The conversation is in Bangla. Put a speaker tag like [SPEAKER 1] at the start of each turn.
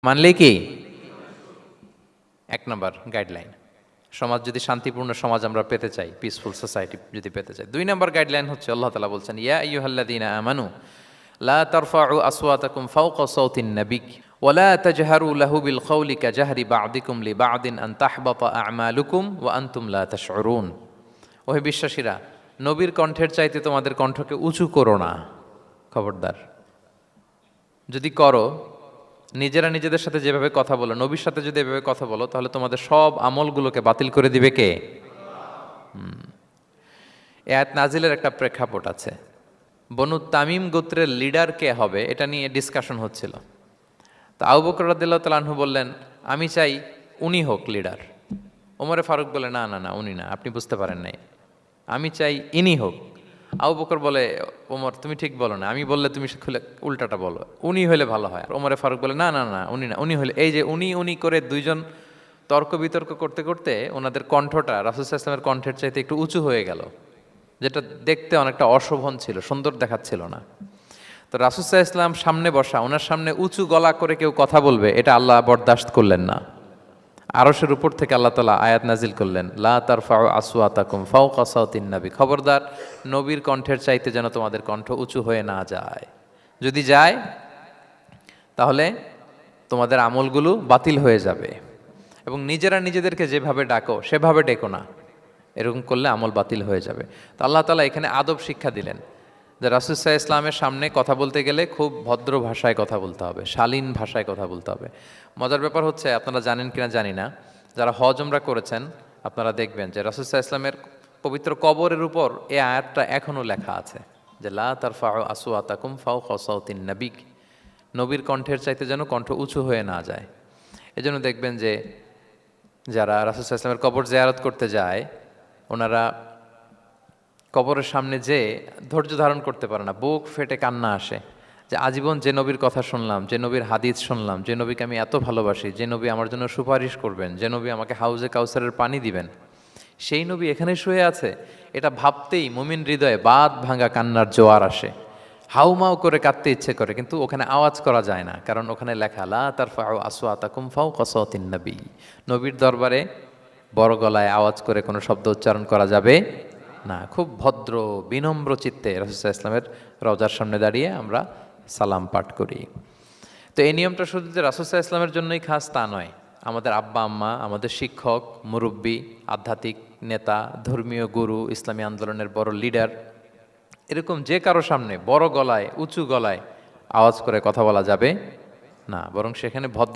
[SPEAKER 1] মানলে কি এক নম্বর গাইডলাইন। সমাজ যদি শান্তিপূর্ণ সমাজ আমরা পেতে চাই, পিসফুল সোসাইটি যদি পেতে চাই, 2 নম্বর গাইডলাইন হচ্ছে আল্লাহ তাআলা বলছেন, ইয়া আইয়ুহাল্লাযীনা আমানু লা তারফাউ আসওয়াতাকুম ফাওকা সাওতিন নাবিক ওয়া লা তাজহারু লাহু বিল কওলি কাজাহরি বা'দিকুম লিবা'দিন আন তাহবাতা আ'মালুকুম ওয়া আনতুম লা তাশউরুন। ওহে বিশ্বাসীরা, নবীর কণ্ঠের চাইতে তোমাদের কণ্ঠকে উঁচু করো না, খবরদার। যদি করো, নিজেরা নিজেদের সাথে যেভাবে কথা বলো, নবীর সাথে যদি এভাবে কথা বলো, তাহলে তোমাদের সব আমলগুলোকে বাতিল করে দিবে কে? এই আয়াত নাজিলের একটা প্রেক্ষাপট আছে। বনু তামিম গোত্রের লিডার কে হবে এটা নিয়ে ডিসকাশন হচ্ছিল। তো আবু বকর রাদিয়াল্লাহু তাআলা আনহু বললেন, আমি চাই উনি হোক লিডার। ওমরে ফারুক বলে, না না না, উনি না, আপনি বুঝতে পারেন নাই, আমি চাই ইনি হোক। আবু বকর বলে, ওমর তুমি ঠিক বলো না, আমি বললে তুমি খুলে উল্টাটা বলো, উনি হলে ভালো হয়। ওমরে ফারুক বলে, না না না, উনি না, উনি হলে। এই যে উনি উনি করে দুইজন তর্ক বিতর্ক করতে করতে ওনাদের কণ্ঠটা রাসূল সাল্লাল্লাহু আলাইহি ওয়াসাল্লামের কণ্ঠের চাইতে একটু উঁচু হয়ে গেল, যেটা দেখতে অনেকটা অশোভন ছিল, সুন্দর দেখাচ্ছিল না। তো রাসূল সাল্লাল্লাহু আলাইহি ওয়াসাল্লাম সামনে বসা, ওনার সামনে উঁচু গলা করে কেউ কথা বলবে, এটা আল্লাহ বরদাশত করলেন না। আরশের উপর থেকে আল্লাহ তাআলা আয়াত নাজিল করলেন, লা তারফাউ আসওয়াতাকুম ফাওকা সাওতিন নবী, খবরদার নবীর কণ্ঠের চাইতে যেন তোমাদের কণ্ঠ উঁচু হয়ে না যায়। যদি যায় তাহলে তোমাদের আমলগুলো বাতিল হয়ে যাবে, এবং নিজেরা নিজেদেরকে যেভাবে ডাকো সেভাবে ডেকো না, এরকম করলে আমল বাতিল হয়ে যাবে। তো আল্লাহ তাআলা এখানে আদব শিক্ষা দিলেন যে রাসূল সাল্লাল্লাহু আলাইহি ওয়াসাল্লামের সামনে কথা বলতে গেলে খুব ভদ্র ভাষায় কথা বলতে হবে, শালীন ভাষায় কথা বলতে হবে। মজার ব্যাপার হচ্ছে, আপনারা জানেন কিনা জানি না, যারা হজ উমরা করেছেন আপনারা দেখবেন যে রাসূল সাল্লাল্লাহু আলাইহি ওয়াসাল্লামের পবিত্র কবরের উপর এই আয়াতটা এখনও লেখা আছে যে লা তারফাউ আসওয়াতাকুম ফাওকা সাওতিন নবী, নবীর কণ্ঠের চাইতে যেন কণ্ঠ উঁচু হয়ে না যায়। এজন্য দেখবেন যে যারা রাসূল সাল্লাল্লাহু আলাইহি ওয়াসাল্লামের কবর জিয়ারত করতে যায়, ওনারা কবরের সামনে যে ধৈর্য ধারণ করতে পারে না, বুক ফেটে কান্না আসে যে আজীবন যে নবীর কথা শুনলাম, যে নবীর হাদিস শুনলাম, যে নবীকে আমি এত ভালোবাসি, যে নবী আমার জন্য সুপারিশ করবেন, যে নবী আমাকে হাউজে কাউসারের পানি দিবেন, সেই নবী এখানে শুয়ে আছে। এটা ভাবতেই মুমিন হৃদয়ে বাঁধ ভাঙা কান্নার জোয়ার আসে, হাউমাউ করে কাঁদতে ইচ্ছে করে, কিন্তু ওখানে আওয়াজ করা যায় না, কারণ ওখানে লেখা লা তারফাউ আসওয়াতাকুম ফাওকা সাওতিন নবী, নবীর দরবারে বড় গলায় আওয়াজ করে কোনো শব্দ উচ্চারণ করা যাবে না। খুব ভদ্র বিনম্র চিত্তে রাসূল সাল্লাল্লাহু আলাইহি ওয়াসাল্লামের রওজার সামনে দাঁড়িয়ে আমরা সালাম পাঠ করি। তো এই নিয়মটা শুধু যে রাসূল সাল্লাল্লাহু আলাইহি ওয়াসাল্লামের জন্যই খাস তা নয়, আমাদের আব্বা আম্মা, আমাদের শিক্ষক, মুরব্বী, আধ্যাত্মিক নেতা, ধর্মীয় গুরু, ইসলামী আন্দোলনের বড় লিডার, এরকম যে কারো সামনে বড় গলায় উঁচু গলায় আওয়াজ করে কথা বলা যাবে না, বরং সেখানে ভদ্র